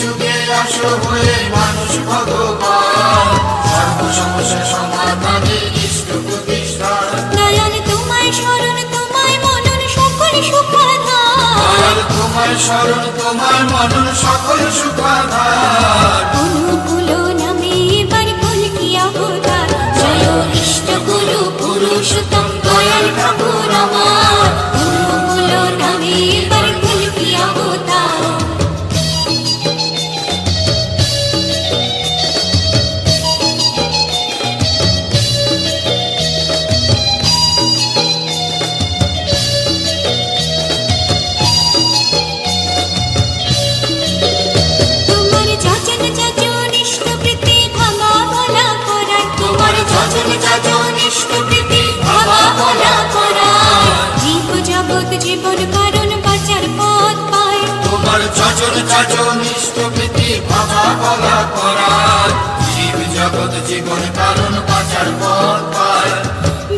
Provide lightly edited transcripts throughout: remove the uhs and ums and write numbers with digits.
যুগে আসো হয়ে মানুষ ভগবান, সর্ব সমস্যা সমাধানে ইষ্ট প্রতিষ্ঠান। দয়াল তোমায় শরণ তোমায় মনন সকল সুখাধার, দয়াল তোমায় শরণ তোমায় মনন সকল সুখাধার। অনুকূল নামে এবার কলকি অবতার, জয় ইষ্ট গুরু পুরুষোত্তম দয়াল ঠাকুর আমার। অনুকূল নামে এবার কলকি অবতার। তোমার যজন যজন ইষ্টপ্রীতি ভাঙা বলা করায়, তোমার যজন যজন ইষ্টপ্রীতি ভাঙা বলা করায়, জীব জগৎ জীবন কারণ বাঁচার পথ পায়। তোমার যজন যজন ইষ্টপ্রীতি ভাবা বলা করায়, জীব জগৎ জীবন কারণ বাঁচার পথ পায়।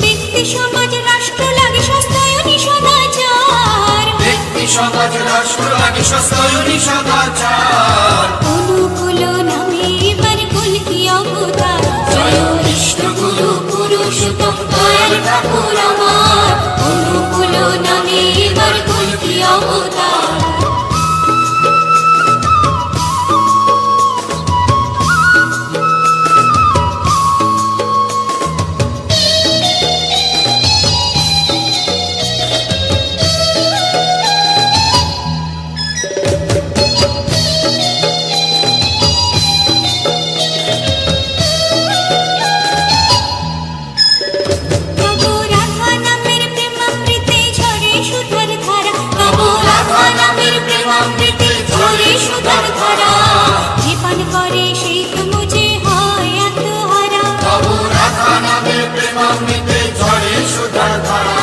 ব্যক্তি সমাজ রাষ্ট্র লাগে সস্তায়নী সদাচার, ব্যক্তি সমাজ রাষ্ট্র লাগে সস্তায়নী সদাচার। অনুকূল নামে এবার কলকি অবতার, জয় ইষ্ট গুরু পুরুষোত্তম দয়াল ঠাকুর আমার। অনুকূল নামে এবার কলকি অবতার। তব রাধা নামের প্রেমামৃতে ঝরে সুধার ধারা, তব রাধা নামের প্রেমামৃতে ঝরে সুধার ধারা, যে পান করে সেই তো মুঝে হয় আত্মহারা। তব রাধা নামে প্রেমামৃতে ঝরে সুধার ধারা,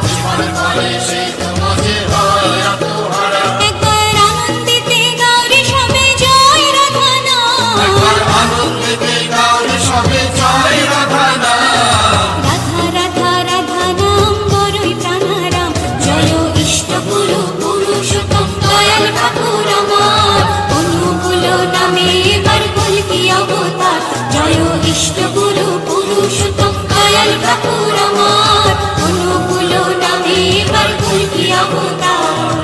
জীবন করে সেই তোমাকে হয় আত্মহারা। একবার আনন্দিতে গাওরে সবে জয় রাধা নাম, একবার আনন্দিতে গাওরে সবে জয় রাধা নাম। রাধা রাধা রাধা নাম বড়ই প্রাণারাম, জয় ইষ্ট গুরু পুরুষোত্তম দয়াল ঠাকুর আমার। অনুকূল নামে এবার কলকি অবতার, জয় ইষ্ট গুরু পুরুষোত্তম দয়াল ঠাকুর আমার। অনুকূল নামে এবার কলকি অবতার।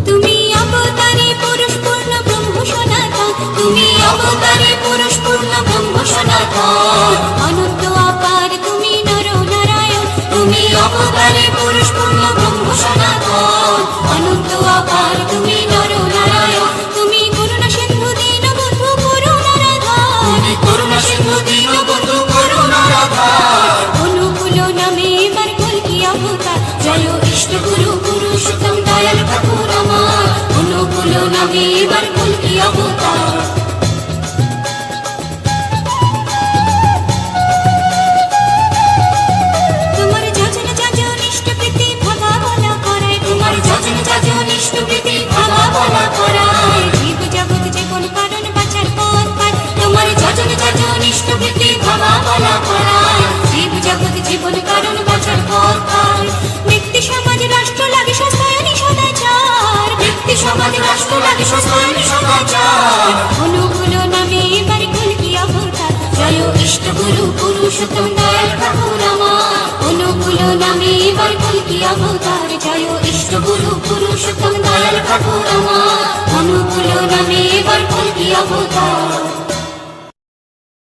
তুমি অবতারে পুরুষ পূর্ণ ব্রহ্ম সনাতন, তুমি অবতারে পুরুষ পূর্ণ ব্রহ্ম সনাতন, অনন্ত অপার তুমি নর নারায়ণ। তুমি অবতারে পুরুষ পূর্ণ ব্রহ্ম সনাতন, অনন্ত অপার তুমি নর নারায়ণ। তুমি করুণা সিন্ধু দীনবন্ধু করুণারাধার, তুমি করুণা সিন্ধু দীনবন্ধু করুণারাধার। অনুকূল নামে এবার কলকি অবতার, জয় ইষ্ট গুরু পুরুষোত্তম দয়াল ঠাকুর আমার। অনুকূল নামে এবার কলকি অবতার। তোমার যজন যজন ইষ্টপ্রীতি ভাঙা বলা করায়, তোমার যজন যজন ইষ্টপ্রীতি ভাঙা বলা করায়, জীব জগৎ জীবন কারণ বাঁচার পথ পায়। তোমার যজন যজন ইষ্টপ্রীতি ভাঙা বলা করায়, জীব জগৎ জীবন কারণ বাঁচার পথ পায়। ব্যক্তি সমাজ রাষ্ট্র লাগে সস্তায়নী সদাচার, ব্যক্তি সমাজ রাষ্ট্র লাগে সস্তায়নী সদাচার। অনুকূল নামে এবার কলকি অবতার, জয় ইষ্ট গুরু পুরুষোত্তম দয়াল ঠাকুর আমার। অনুকূল নামে এবার কলকি অবতার, জয় ইষ্ট গুরু পুরুষোত্তম দয়াল ঠাকুর আমার। অনুকূল নামে এবার কলকি অবতার।